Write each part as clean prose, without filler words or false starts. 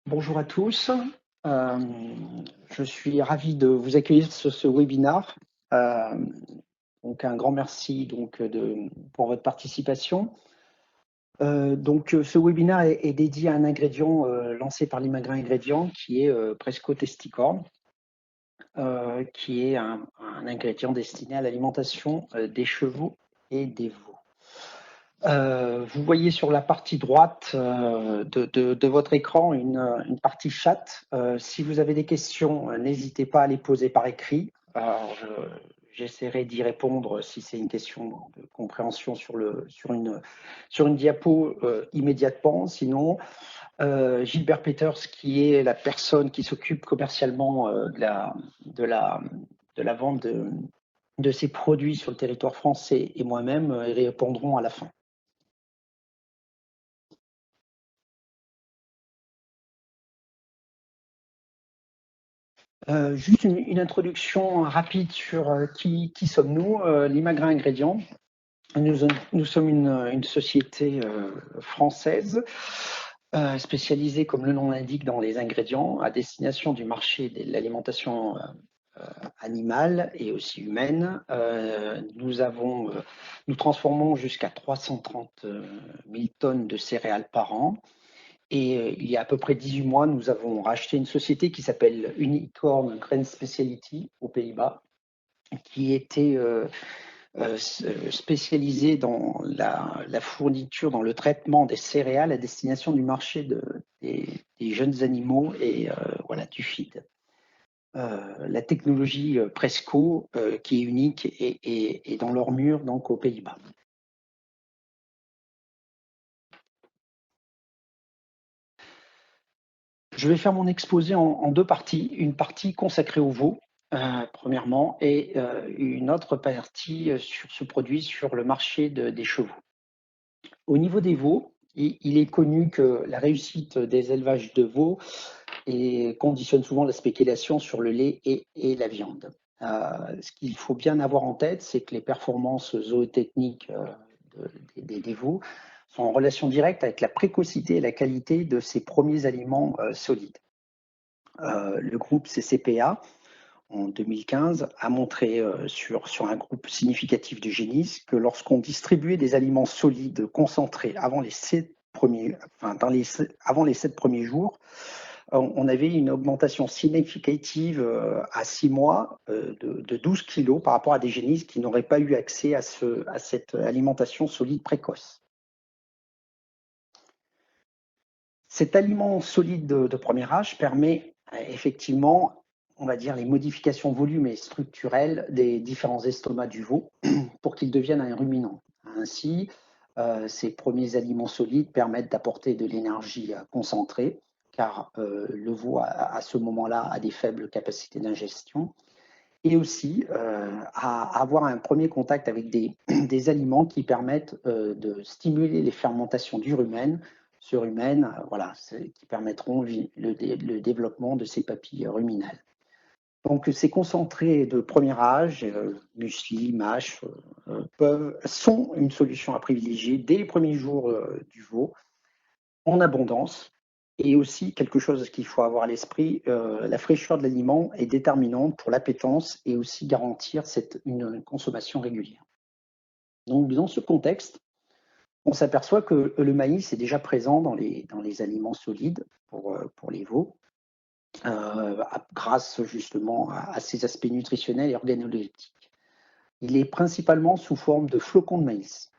Bonjour à tous. Euh, je suis ravi de vous accueillir sur ce webinaire. Euh, donc un grand merci pour votre participation. Ce webinaire est dédié à un ingrédient lancé par l'Imagrin Ingrédient qui est Presco Testicorn, qui est un ingrédient destiné à l'alimentation des chevaux et des veaux. Vous voyez sur la partie droite de votre écran une partie chat. Si vous avez des questions, n'hésitez pas à les poser par écrit. J'essaierai d'y répondre si c'est une question de compréhension sur une diapo immédiatement. Sinon, Gilbert Peters, qui est la personne qui s'occupe commercialement de la vente de ces produits sur le territoire français, et moi-même y répondront à la fin. Juste une introduction rapide sur qui sommes-nous, l'Imagrin Ingrédient. Nous sommes une société française spécialisée, comme le nom l'indique, dans les ingrédients à destination du marché de l'alimentation animale et aussi humaine. Nous transformons jusqu'à 330 000 tonnes de céréales par an. Et il y a à peu près 18 mois, nous avons racheté une société qui s'appelle Unicorn Grain Speciality aux Pays-Bas, qui était spécialisée dans la fourniture, dans le traitement des céréales à destination du marché des jeunes animaux et du feed. La technologie Presco, qui est unique, est dans leur mur, donc aux Pays-Bas. Je vais faire mon exposé en deux parties. Une partie consacrée aux veaux, premièrement, et une autre partie sur ce produit sur le marché des chevaux. Au niveau des veaux, il est connu que la réussite des élevages de veaux conditionne souvent la spéculation sur le lait et la viande. Ce qu'il faut bien avoir en tête, c'est que les performances zootechniques des veaux sont en relation directe avec la précocité et la qualité de ces premiers aliments solides. Le groupe CCPA, en 2015, a montré sur un groupe significatif de génisses que lorsqu'on distribuait des aliments solides concentrés avant les 7 premiers jours, on avait une augmentation significative à 6 mois de 12 kilos par rapport à des génisses qui n'auraient pas eu accès à cette alimentation solide précoce. Cet aliment solide de premier âge permet effectivement, on va dire, les modifications volumes et structurelles des différents estomacs du veau pour qu'ils deviennent un ruminant. Ainsi, ces premiers aliments solides permettent d'apporter de l'énergie concentrée, car le veau, à ce moment-là, a des faibles capacités d'ingestion, et aussi à avoir un premier contact avec des aliments qui permettent de stimuler les fermentations du rumen, qui permettront le développement de ces papilles ruminales. Donc, ces concentrés de premier âge, muesli, mâche, sont une solution à privilégier dès les premiers jours du veau, en abondance. Et aussi, quelque chose qu'il faut avoir à l'esprit, la fraîcheur de l'aliment est déterminante pour l'appétence et aussi garantir une consommation régulière. Donc, dans ce contexte, on s'aperçoit que le maïs est déjà présent dans les aliments solides pour les veaux, grâce justement à ses aspects nutritionnels et organoleptiques. Il est principalement sous forme de flocons de maïs.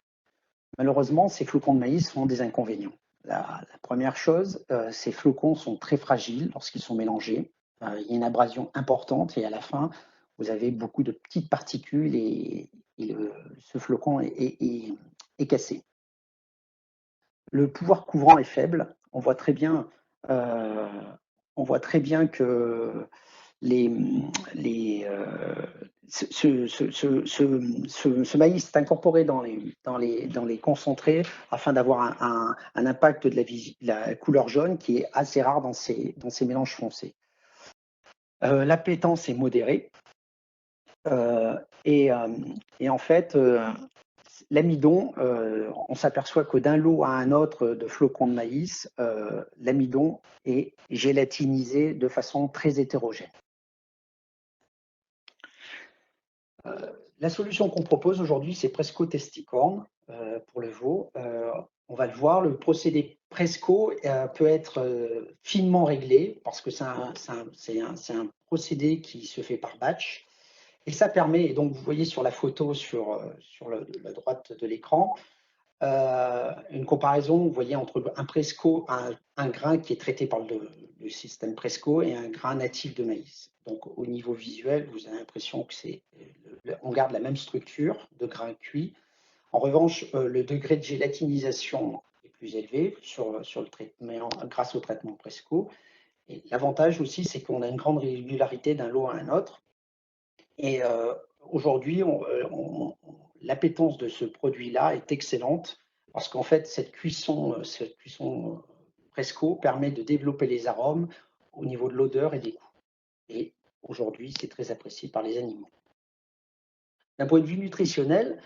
Malheureusement, ces flocons de maïs ont des inconvénients. La première chose, ces flocons sont très fragiles lorsqu'ils sont mélangés. Il y a une abrasion importante et à la fin, vous avez beaucoup de petites particules et ce flocon est cassé. Le pouvoir couvrant est faible. On voit très bien que ce maïs est incorporé dans les concentrés afin d'avoir un impact de la couleur jaune qui est assez rare dans ces mélanges foncés. L'appétence est modérée et en fait, l'amidon, on s'aperçoit que d'un lot à un autre de flocons de maïs, l'amidon est gélatinisé de façon très hétérogène. La solution qu'on propose aujourd'hui, c'est Presco Testicorn pour le veau. On va le voir, le procédé Presco peut être finement réglé parce que c'est un procédé qui se fait par batch. Et ça permet, et donc vous voyez sur la photo sur la droite de l'écran, une comparaison, vous voyez, entre un Presco, un grain qui est traité par le système Presco et un grain natif de maïs. Donc au niveau visuel, vous avez l'impression que on garde la même structure de grain cuit. En revanche, le degré de gélatinisation est plus élevé sur le traitement, grâce au traitement Presco. Et l'avantage aussi, c'est qu'on a une grande régularité d'un lot à un autre. Et aujourd'hui, l'appétence de ce produit-là est excellente parce qu'en fait, cette cuisson Presco permet de développer les arômes au niveau de l'odeur et des goûts. Et aujourd'hui, c'est très apprécié par les animaux. D'un point de vue nutritionnel,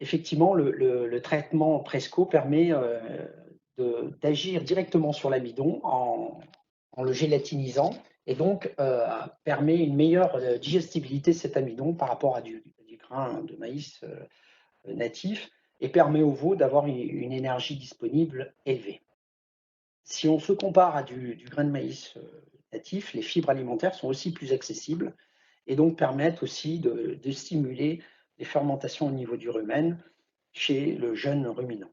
effectivement, le traitement Presco permet d'agir directement sur l'amidon en le gélatinisant et donc permet une meilleure digestibilité de cet amidon par rapport à du grain de maïs natif et permet au veau d'avoir une énergie disponible élevée. Si on se compare à du grain de maïs natif, les fibres alimentaires sont aussi plus accessibles et donc permettent aussi de stimuler les fermentations au niveau du rumen chez le jeune ruminant.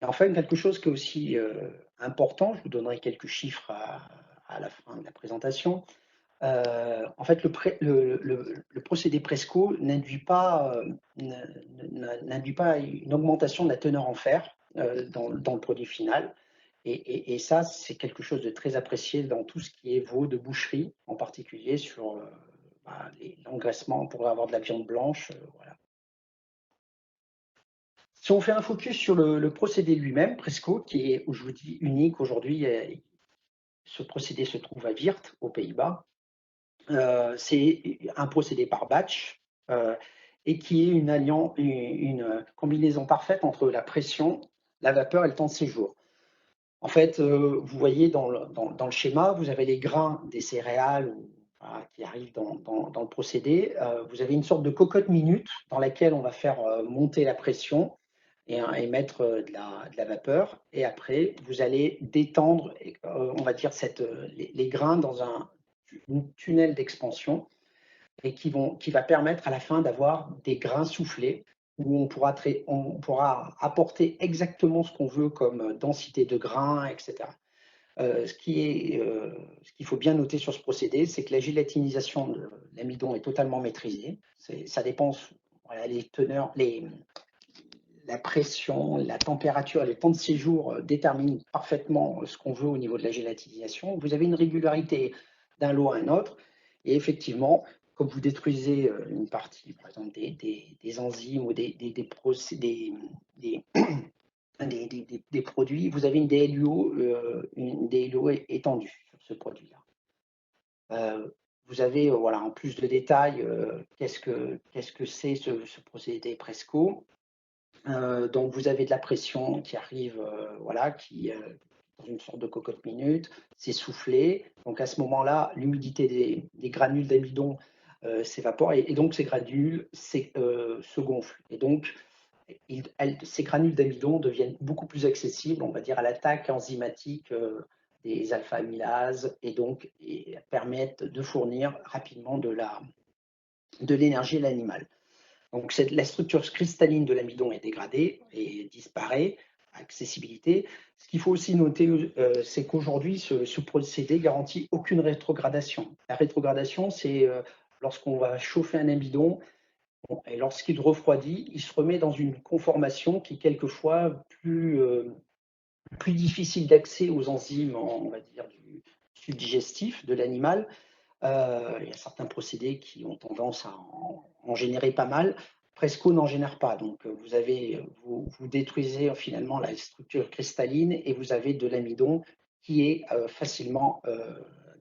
Et enfin, quelque chose qui est aussi important, je vous donnerai quelques chiffres à la fin de la présentation. En fait, le procédé Presco n'induit pas une augmentation de la teneur en fer dans le produit final. Et ça, c'est quelque chose de très apprécié dans tout ce qui est veau de boucherie, en particulier sur l'engraissement pour avoir de la viande blanche. Voilà. Si on fait un focus sur le procédé lui-même, Presco, qui est, je vous dis, unique aujourd'hui, ce procédé se trouve à Weert, aux Pays-Bas. C'est un procédé par batch et qui est une combinaison parfaite entre la pression, la vapeur et le temps de séjour. En fait, vous voyez dans le schéma, vous avez les grains des céréales qui arrivent dans le procédé. Vous avez une sorte de cocotte minute dans laquelle on va faire monter la pression et mettre de la vapeur. Et après, vous allez détendre, on va dire, les grains dans un tunnel d'expansion et qui va permettre à la fin d'avoir des grains soufflés où on pourra apporter exactement ce qu'on veut comme densité de grains, etc. Ce qu'il faut bien noter sur ce procédé, c'est que la gélatinisation de l'amidon est totalement maîtrisée. Ça dépend, voilà, les teneurs, la pression, la température, les temps de séjour déterminent parfaitement ce qu'on veut au niveau de la gélatinisation. Vous avez une régularité d'un lot à un autre. Et effectivement, comme vous détruisez une partie, par exemple, des enzymes ou des produits, vous avez une DLUO étendue sur ce produit-là. Vous avez, voilà, en plus de détails, qu'est-ce que c'est ce procédé Presco. Donc vous avez de la pression qui arrive, voilà, dans une sorte de cocotte minute, c'est soufflé. Donc à ce moment-là, l'humidité des granules d'amidon s'évapore et donc ces granules se gonflent. Et donc ces granules d'amidon deviennent beaucoup plus accessibles, on va dire, à l'attaque enzymatique des alpha-amylases et permettent de fournir rapidement de l'énergie à l'animal. Donc la structure cristalline de l'amidon est dégradée et disparaît, accessibilité. Ce qu'il faut aussi noter, c'est qu'aujourd'hui, ce procédé garantit aucune rétrogradation. La rétrogradation, c'est lorsqu'on va chauffer un amidon, et lorsqu'il refroidit, il se remet dans une conformation qui est quelquefois plus difficile d'accès aux enzymes, on va dire, du subdigestif de l'animal. Il y a certains procédés qui ont tendance à en générer pas mal. Presco n'en génère pas. Donc, vous détruisez finalement la structure cristalline et vous avez de l'amidon qui est facilement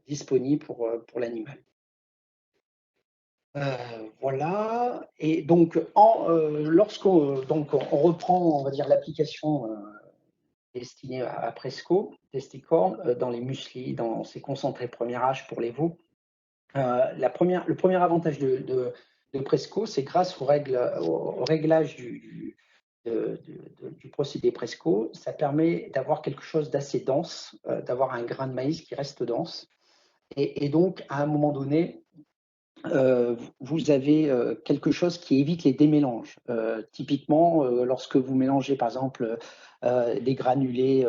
disponible pour l'animal. Voilà. Et donc, lorsqu'on on reprend, on va dire, l'application destinée à Presco, Testicorn, dans les mueslis, dans ces concentrés premier âge pour les veaux, le premier avantage de Presco, c'est grâce au réglage du procédé Presco, ça permet d'avoir quelque chose d'assez dense, d'avoir un grain de maïs qui reste dense. Et donc, à un moment donné, vous avez quelque chose qui évite les démélanges. Typiquement, lorsque vous mélangez par exemple des granulés,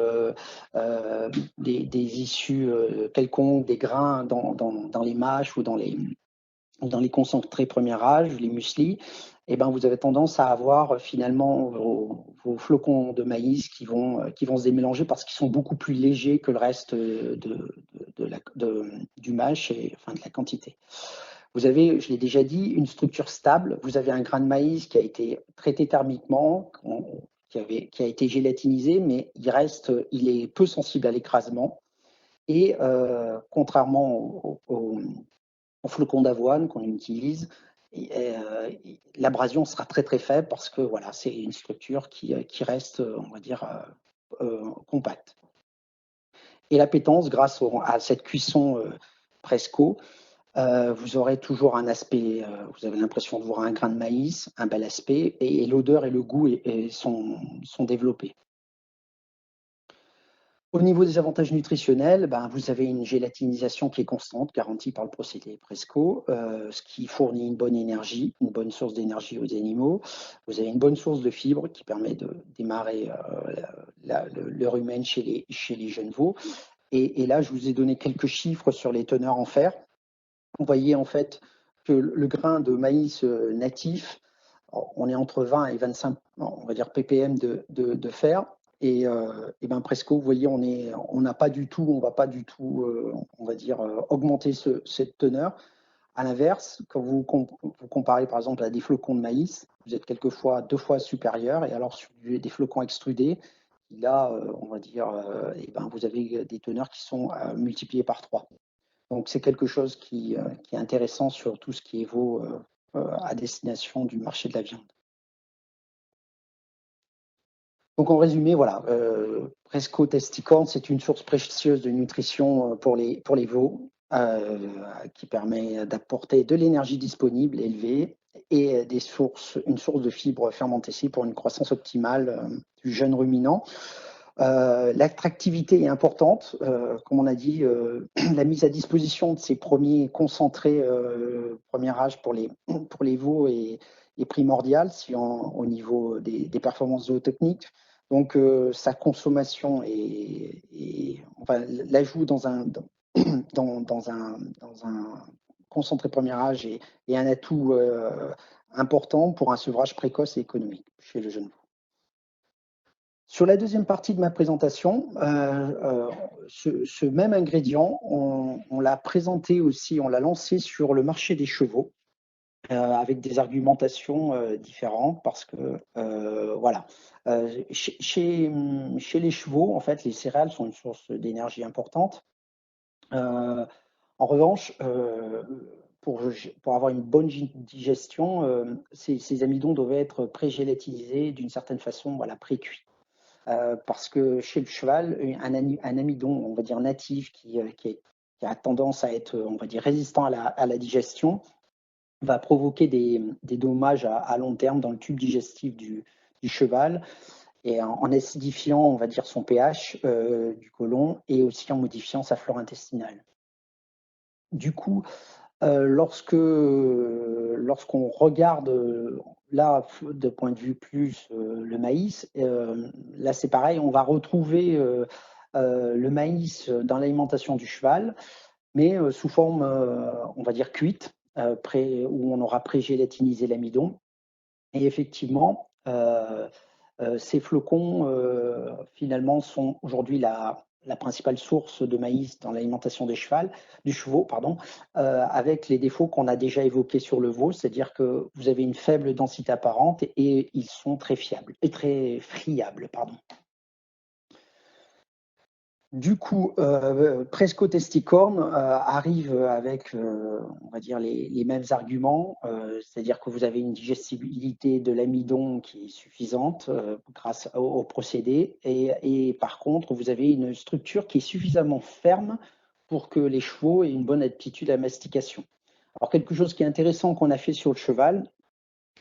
des issues quelconques, des grains dans les mâches ou dans les concentrés premier âge, les mueslis, eh ben, vous avez tendance à avoir finalement vos flocons de maïs qui vont se démélanger parce qu'ils sont beaucoup plus légers que le reste du mâche et enfin, de la quantité. Vous avez, je l'ai déjà dit, une structure stable. Vous avez un grain de maïs qui a été traité thermiquement, qui a été gélatinisé, mais il est peu sensible à l'écrasement. Et contrairement au flocon d'avoine qu'on utilise, l'abrasion sera très très faible parce que voilà, c'est une structure qui reste, on va dire, compacte. Et l'appétence, grâce à cette cuisson Presco, vous aurez toujours un aspect, vous avez l'impression de voir un grain de maïs, un bel aspect, et l'odeur et le goût sont développés. Au niveau des avantages nutritionnels, ben, vous avez une gélatinisation qui est constante, garantie par le procédé Presco, ce qui fournit une bonne énergie, une bonne source d'énergie aux animaux. Vous avez une bonne source de fibres qui permet de démarrer le rumen chez les jeunes veaux. Et là, je vous ai donné quelques chiffres sur les teneurs en fer. Vous voyez en fait que le grain de maïs natif, on est entre 20 et 25, on va dire ppm de fer. Et ben Presco, vous voyez, on n'a pas du tout, on va pas du tout, on va dire, augmenter cette teneur. À l'inverse, quand vous comparez par exemple à des flocons de maïs, vous êtes quelquefois 2 fois supérieur. Et alors sur des flocons extrudés, là, on va dire, et ben vous avez des teneurs qui sont multipliées par 3. Donc c'est quelque chose qui est intéressant sur tout ce qui est veau à destination du marché de la viande. Donc en résumé, voilà, Presco Testicorn, c'est une source précieuse de nutrition pour les veaux, qui permet d'apporter de l'énergie disponible élevée et une source de fibres fermentées pour une croissance optimale du jeune ruminant. L'attractivité est importante. Comme on a dit, la mise à disposition de ces premiers concentrés premier âge pour les veaux est primordiale au niveau des performances zootechniques. Donc, sa consommation enfin, l'ajout dans un concentré premier âge est un atout important pour un sevrage précoce et économique chez le jeune veau. Sur la deuxième partie de ma présentation, ce même ingrédient, on l'a présenté aussi, on l'a lancé sur le marché des chevaux avec des argumentations différentes parce que voilà, chez les chevaux, en fait, les céréales sont une source d'énergie importante. En revanche, pour avoir une bonne digestion, ces amidons doivent être pré-gélatinisés d'une certaine façon, voilà, pré-cuits. Parce que chez le cheval, un amidon, on va dire natif, qui a tendance à être, on va dire, résistant à la digestion, va provoquer des dommages à long terme dans le tube digestif du cheval, et en acidifiant, on va dire, son pH du côlon, et aussi en modifiant sa flore intestinale. Du coup, lorsqu'on regarde là de point de vue plus le maïs, là c'est pareil, on va retrouver le maïs dans l'alimentation du cheval, mais sous forme, on va dire cuite, où on aura pré-gélatinisé l'amidon. Et effectivement, ces flocons finalement sont aujourd'hui la principale source de maïs dans l'alimentation des chevaux, avec les défauts qu'on a déjà évoqués sur le veau, c'est-à-dire que vous avez une faible densité apparente et ils sont très fiables et très friables, pardon. Du coup, Presco Testicorn arrive avec, on va dire, les mêmes arguments, c'est-à-dire que vous avez une digestibilité de l'amidon qui est suffisante grâce au procédé, et par contre, vous avez une structure qui est suffisamment ferme pour que les chevaux aient une bonne aptitude à la mastication. Alors, quelque chose qui est intéressant qu'on a fait sur le cheval,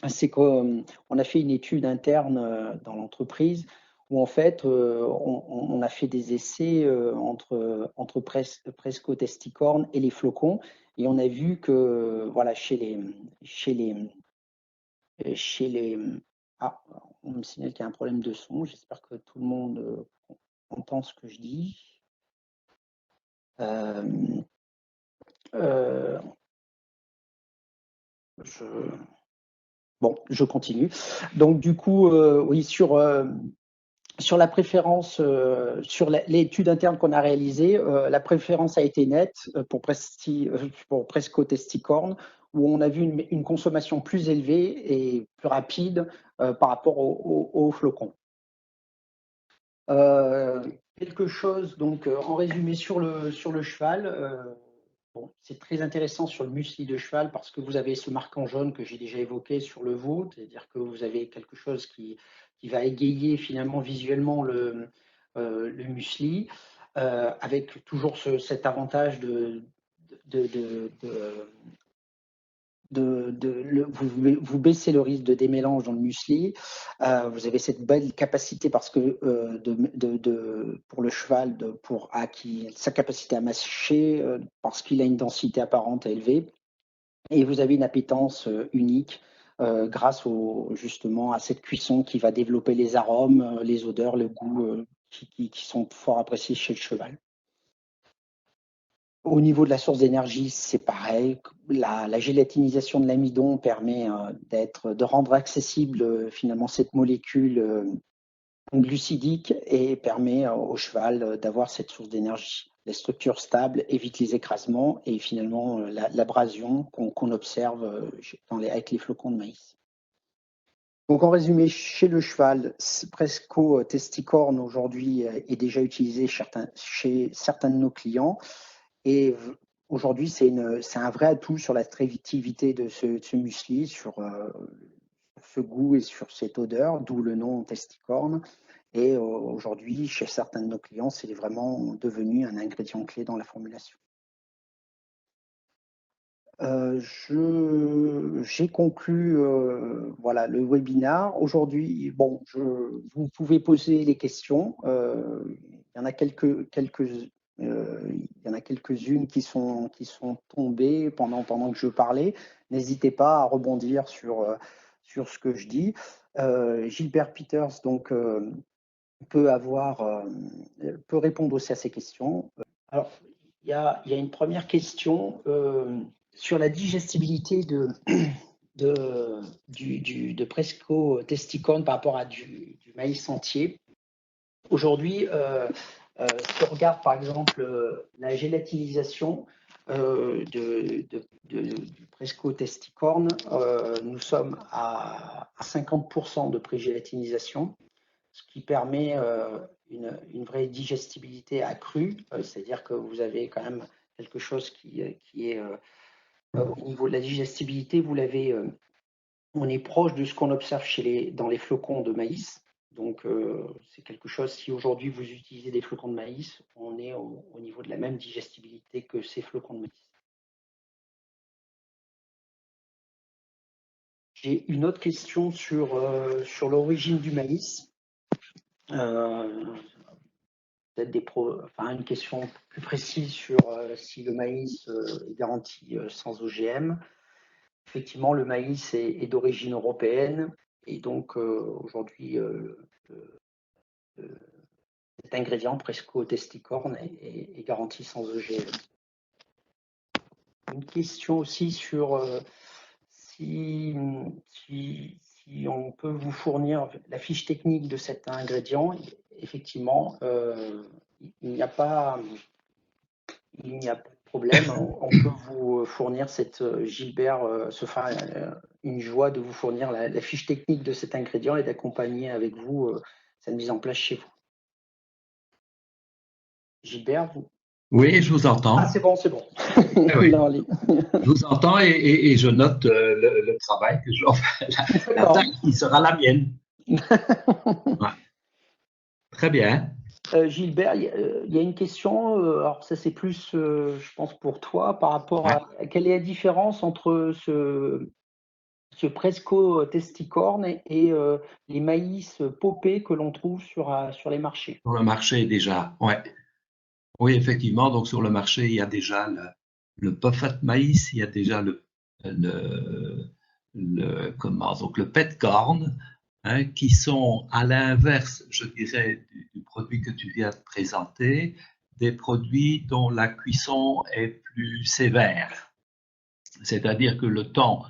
c'est qu'on a fait une étude interne dans l'entreprise où en fait on a fait des essais entre Presco Testicorn et les flocons, et on a vu que voilà chez les ah, on me signale qu'il y a un problème de son. J'espère que tout le monde entend ce que je dis. Euh, euh, je, bon, je continue. Donc du coup, oui, sur la préférence, sur l'étude interne qu'on a réalisée, la préférence a été nette pour Presco Testicorn, où on a vu une consommation plus élevée et plus rapide par rapport au flocon. Quelque chose, donc, en résumé, sur le cheval, bon, c'est très intéressant sur le muesli de cheval parce que vous avez ce marquant jaune que j'ai déjà évoqué sur le veau, c'est-à-dire que vous avez quelque chose qui va égayer finalement visuellement le muesli, avec toujours cet avantage de, de, de, vous baissez le risque de démélange dans le muesli. Vous avez cette belle capacité parce que pour le cheval, sa capacité à mâcher, parce qu'il a une densité apparente élevée, et vous avez une appétence unique grâce justement à cette cuisson qui va développer les arômes, les odeurs, le goût qui sont fort appréciés chez le cheval. Au niveau de la source d'énergie, c'est pareil. La gélatinisation de l'amidon permet de rendre accessible finalement cette molécule glucidique et permet au cheval d'avoir cette source d'énergie. Les structures stables évitent les écrasements et finalement l'abrasion qu'on observe avec les flocons de maïs. Donc en résumé, chez le cheval, Presco Testicorn aujourd'hui est déjà utilisé chez certains de nos clients. Et aujourd'hui, c'est un vrai atout sur la créativité de ce muesli, sur ce goût et sur cette odeur, d'où le nom Testicorn. Et aujourd'hui, chez certains de nos clients, c'est vraiment devenu un ingrédient clé dans la formulation. J'ai conclu voilà, le webinaire. Aujourd'hui, bon, vous pouvez poser les questions. Il y en a il y en a quelques-unes qui sont tombées pendant que je parlais. N'hésitez pas à rebondir sur ce que je dis. Gilbert Peters donc, peut répondre aussi à ces questions. Alors, il y a une première question sur la digestibilité de Presco Testicorn par rapport à du maïs entier. Aujourd'hui, si on regarde par exemple la gélatinisation du Presco Testicorn, nous sommes à 50% de pré-gélatinisation, ce qui permet une vraie digestibilité accrue, c'est-à-dire que vous avez quand même quelque chose qui est au niveau de la digestibilité, on est proche de ce qu'on observe dans les flocons de maïs. Donc c'est quelque chose, si aujourd'hui vous utilisez des flocons de maïs, on est au niveau de la même digestibilité que ces flocons de maïs. J'ai une autre question sur l'origine du maïs. Peut-être une question plus précise sur si le maïs est garanti sans OGM. Effectivement, le maïs est d'origine européenne et donc aujourd'hui, cet ingrédient Presco Testicorn est garanti sans OGM. Une question aussi sur si on peut vous fournir la fiche technique de cet ingrédient. Effectivement, il n'y a pas de problème. On peut vous fournir Gilbert se fera une joie de vous fournir la fiche technique de cet ingrédient et d'accompagner avec vous sa mise en place chez vous. Gilbert, vous... Oui, je vous Ah, entends. c'est bon, c'est bon. Eh Il oui, est en ligne. je vous entends et je note le travail que je vais faire, la D'accord. tâche qui sera la mienne. Ouais, très bien. Gilbert, il y a une question, alors ça c'est plus, je pense, pour toi, par rapport Ouais. à quelle est la différence entre ce Presco testicorn et les maïs popés que l'on trouve sur les marchés. Sur le marché déjà. Ouais. Oui, effectivement. Donc sur le marché, il y a déjà le puffet maïs, il y a déjà le, donc le pet corn, hein, qui sont à l'inverse, je dirais, du produit que tu viens de présenter, des produits dont la cuisson est plus sévère. C'est-à-dire que le temps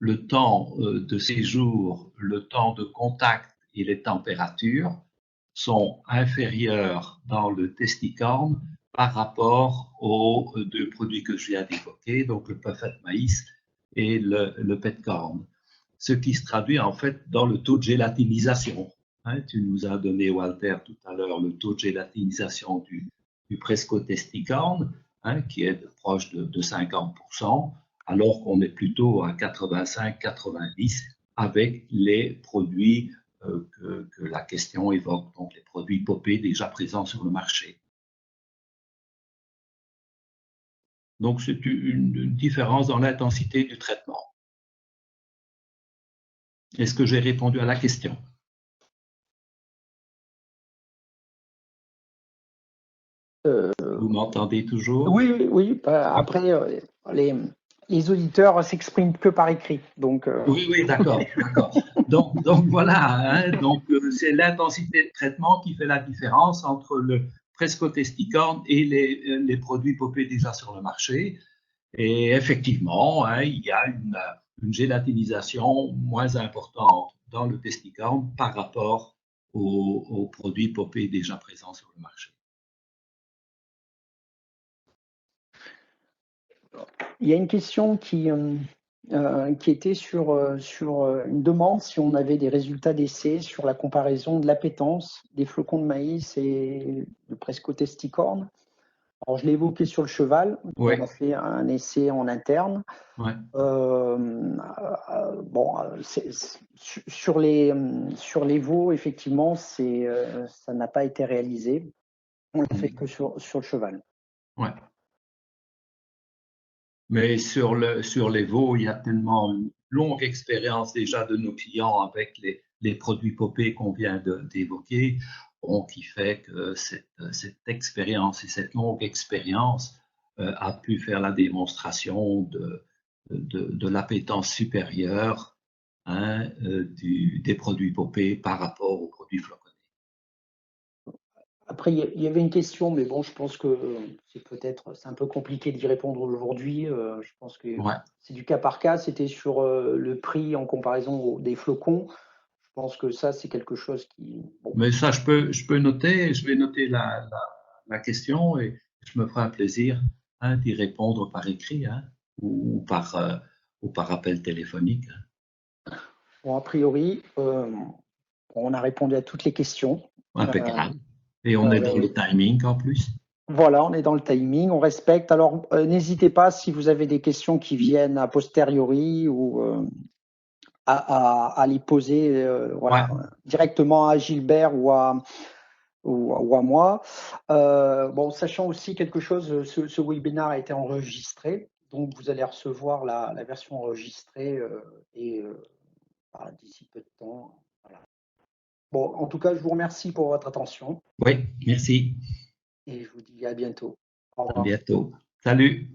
de séjour, le temps de contact et les températures sont inférieurs dans le testicorn par rapport aux deux produits que je viens d'évoquer, donc le puffet maïs et le petcorn. Ce qui se traduit en fait dans le taux de gélatinisation. Hein, tu nous as donné, Walter, tout à l'heure, le taux de gélatinisation du Presco testicorn, hein, qui est proche de 50%, alors qu'on est plutôt à 85-90 avec les produits que la question évoque, donc les produits popés déjà présents sur le marché. Donc c'est une différence dans l'intensité du traitement. Est-ce que j'ai répondu à la question? Vous m'entendez toujours? Oui, oui, oui. Après, les auditeurs s'expriment que par écrit. Donc, Oui, oui, d'accord, d'accord. Donc voilà, hein, donc c'est l'intensité de traitement qui fait la différence entre le prescotesticorn et les produits popés déjà sur le marché. Et effectivement, hein, il y a une gélatinisation moins importante dans le testicorn par rapport aux produits popés déjà présents sur le marché. il y a une question qui était sur une demande si on avait des résultats d'essai sur la comparaison de l'appétence des flocons de maïs et le presco-testicorn. Alors, je l'ai évoqué sur le cheval. Oui, On a fait un essai en interne. ouais. Bon, sur les veaux, effectivement, ça n'a pas été réalisé. On l'a fait que sur le cheval. Ouais. Mais sur les veaux, il y a tellement une longue expérience déjà de nos clients avec les produits popés qu'on vient d'évoquer, qui fait que cette expérience et cette longue expérience a pu faire la démonstration de l'appétence supérieure, hein, des produits popés par rapport aux produits floconnés. Après, il y avait une question, mais bon, je pense que c'est un peu compliqué d'y répondre aujourd'hui. Je pense que Ouais. c'est du cas par cas. C'était sur le prix en comparaison des flocons. Je pense que ça, c'est quelque chose qui. Bon. Mais ça, je peux noter, je vais noter la question et je me ferai un plaisir, hein, d'y répondre par écrit, hein, ou par appel téléphonique. Bon, a priori, on a répondu à toutes les questions. Impeccable. Et on est dans Euh, le timing en plus. Voilà, on est dans le timing, on respecte. Alors, n'hésitez pas si vous avez des questions qui viennent a posteriori ou à les poser Ouais, voilà, directement à Gilbert ou à moi. Bon, sachant aussi quelque chose, ce webinaire a été enregistré, donc vous allez recevoir la version enregistrée d'ici peu de temps. Voilà. Bon, en tout cas, je vous remercie pour votre attention oui, merci. et je vous dis à bientôt. Au À revoir. bientôt. Salut.